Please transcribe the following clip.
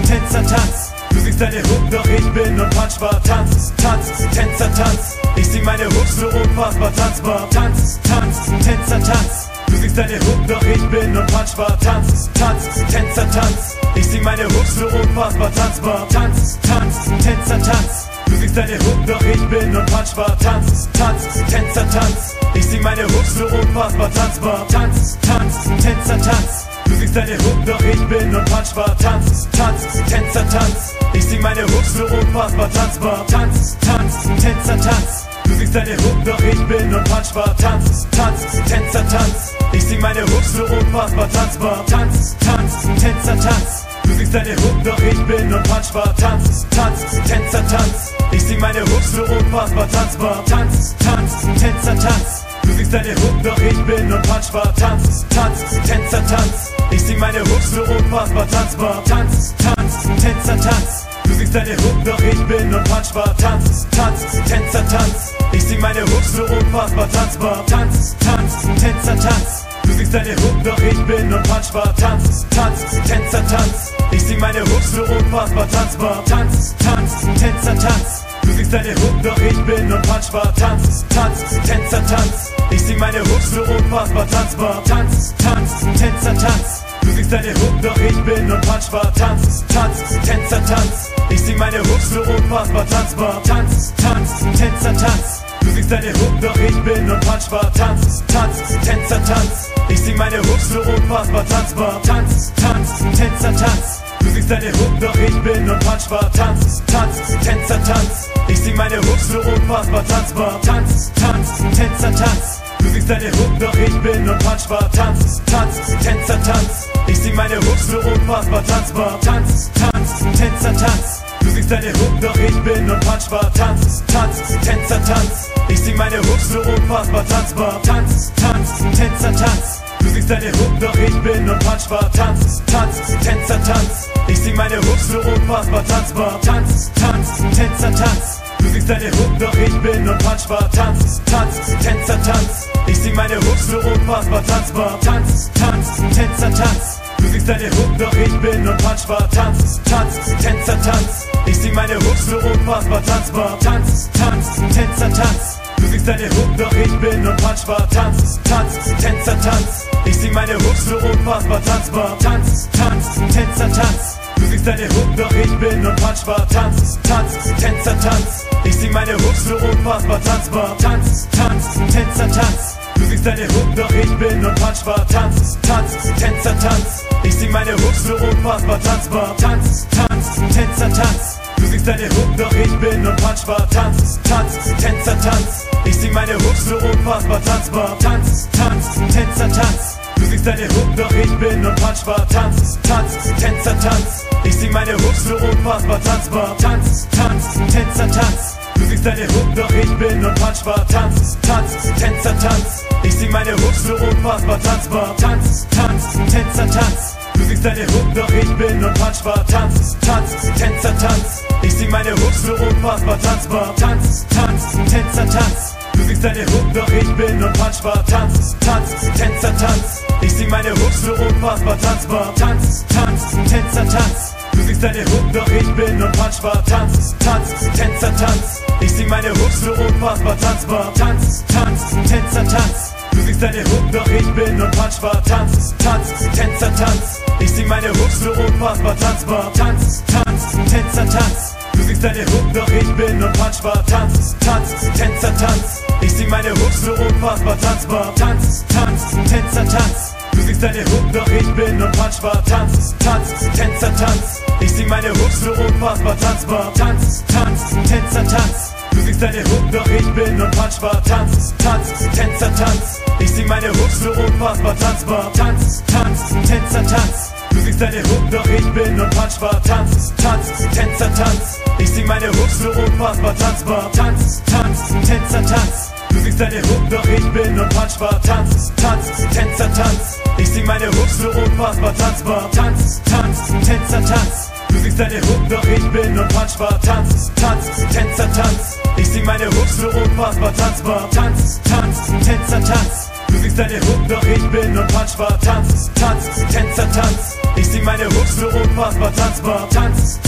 Tänzer, Tanz. Du siehst deine Hook, doch ich bin unpunchbar. Tanz, Tänzer, Tanz. Ich sing meine Hooks so unfassbar tanzbar. Tanz, Tänzer, Tanz. Du siehst deine Hook, doch ich bin unpunchbar. Tanz, Tänzer, Tanz. Ich sing meine Hooks so unfassbar tanzbar. Tanz, Tänzer, Tanz. Du siehst deine Hook, doch ich bin unpunchbar. Tanz, Tänzer, Tanz. Ich sing meine Hooks so unfassbar tanzbar. Tanz, Tänzer, Tanz. Du siehst deine Hook, doch ich bin unpunchbar. Tanz, Tänzer, Tanz. Ich sing meine Hooks so unfassbar tanzbar. Tanz, Tänzer, Tanz. Du siehst deine Hook, doch ich bin unpunchbar. Tanz, Tänzer, Tanz. Ich sing meine Hooks so unfassbar tanzbar. Tanz, Tänzer, Tanz. Du siehst deine Hook, doch ich bin unpunchbar. Tanz, Tänzer, Tanz. Ich sing meine Hooks so unfassbar tanzbar. Tanz, Tänzer, Tanz. Du siehst deine Hook, doch ich bin unpunchbar. Tanz, Tänzer, Tanz. Ich sing meine Hooks so unfassbar tanzbar. Tanz, Tänzer, Tanz. Du siehst deine Hook, doch ich bin unpunchbar. Tanz, Tänzer, Tanz. Ich sing meine Hooks so unfassbar tanzbar. Tanz, Tänzer, Tanz. Du siehst deine Hook, doch ich bin unpunchbar. Tanz, Tänzer, Tanz. Ich sing meine Hooks so unfassbar tanzbar. Tanz, Tänzer, Tanz. Du siehst deine Hook, doch ich bin unpunchbar. Tanz, Tänzer, Tanz. Ich sing meine Hooks so unfassbar tanzbar. Tanz, Tänzer, Tanz. Du siehst deine Hook, doch ich bin unpunchbar. Tanz, Tänzer, Tanz. Ich sing meine Hooks so unfassbar tanzbar. Tanz, Tänzer, Tanz. Du siehst deine Hook, doch ich bin unpunchbar. Tanz, Tänzer, Tanz. Ich sing meine Hooks so unfassbar tanzbar. Tanz, Tänzer, Tanz. Du siehst deine Hook, doch ich bin unpunchbar. Tanz, Tänzer, Tanz. Ich sing meine Hooks so unfassbar tanzbar. Tanz, Tänzer, Tanz. Du siehst deine Hook, doch ich bin unpunchbar. Tanz, Tänzer, Tanz. Ich sing meine Hooks so unfassbar tanzbar. Tanz, Tänzer, Tanz. Du siehst deine Hook, doch ich bin unpunchbar. Tanz, Tänzer, Tanz. Ich sing meine Hooks so unfassbar tanzbar. Tanz, Tänzer, Tanz. Du siehst deine Hook, doch ich bin unpunchbar. Tanz, Tänzer, Tanz. Ich sing meine Hooks so unfassbar tanzbar. Tanz, Tänzer, Tanz. Du siehst deine Hook, doch ich bin unpunchbar. Tanz, Tänzer, Tanz. Ich sing meine Hooks so unfassbar tanzbar. Tanz, Tänzer, Tanz. Du siehst deine Hook, doch ich bin unpunchbar. Tanz, Tänzer, Tanz. Ich sing meine Hooks so unfassbar tanzbar. Tanz, Tänzer, Tanz. Du siehst deine Hook, doch ich bin unpunchbar. Tanz, Tänzer, Tanz. Ich sing meine Hooks so unfassbar tanzbar. Tanz, Tänzer, Tanz. Du siehst deine Hook, doch ich bin unpunchbar. Tanz, Tänzer, Tanz. Ich sing meine Hooks so unfassbar tanzbar. Tanz, Tänzer, Tanz. Du siehst deine Hook, doch ich bin unpunchbar. Tanz, Tänzer, Tanz. Ich sing meine Hooks so unfassbar tanzbar. Tanz, Tänzer, Tanz. Du siehst deine Hook, doch ich bin unpunchbar. Tanz, Tänzer, Tanz. Ich sing meine Hooks so unfassbar tanzbar. Tanz, Tänzer, Tanz. Du siehst deine Hook, doch ich bin unpunchbar. Tanz, Tänzer, Tanz. Ich sing meine Hooks so unfassbar tanzbar. Tanz, Tänzer, Tanz. Du siehst deine Hook, doch ich bin unpunchbar. Tanz, Tänzer, Tanz. Ich sing meine Hooks so unfassbar tanzbar. Tanz, Tänzer, Tanz. Du siehst deine Hook, doch ich bin unpunchbar. Tanz, Tänzer, Tanz. Ich sing meine Hooks so unfassbar tanzbar. Tanz, Tänzer, Tanz. Du siehst deine Hook, doch ich bin unpunchbar. Tanz, Tänzer, Tanz. Ich sing meine Hooks so unfassbar tanzbar. Tanz, Tänzer, Tanz. Du siehst deine Hook, doch ich bin unpunchbar. Tanz, Tänzer, Tanz. Ich sing meine Hooks so unfassbar tanzbar. Tanz, Tänzer, Tanz. Du siehst deine Hook, doch ich bin unpunchbar. Tanz, Tänzer, Tanz. Ich sing meine Hooks so unfassbar tanzbar. Tanz, Tänzer, Tanz. Du siehst deine Hook, doch ich bin unpunchbar. Tanz, Tänzer, Tanz. Ich sing meine Hooks so unfassbar tanzbar. Tanz, Tänzer, Tanz. Du siehst deine Hook, doch ich bin unpunchbar. Tanz, Tänzer, Tanz. Ich sing meine Hooks so unfassbar tanzbar. Tanz, Tänzer, Tanz. Du siehst deine Hook, doch ich bin unpunchbar. Tanz, Tänzer, Tanz. Ich sing meine Hooks so unfassbar tanzbar. Tanz, Tänzer, Tanz. Du siehst deine Hook, doch ich bin unpunchbar. Tanz, Tänzer, Tanz. Ich sing meine Hooks so unfassbar tanzbar. Tanz, Tänzer, Tanz. Du siehst deine Hook, doch ich bin unpunchbar. Tanz, Tänzer, Tanz. Ich sing meine Hooks so unfassbar tanzbar. Tanz, Tänzer, Tanz. Du siehst deine Hook, doch ich bin unpunchbar. Tanz, Tänzer, Tanz. Ich sing meine Hooks so unfassbar tanzbar. Tanz, Tänzer, Tanz. Du singst deine Hook, doch ich bin unpunchbar. Tanz, Tänzer, Tanz. Ich sing meine Hooks so unfassbar tanzbar. Tanz,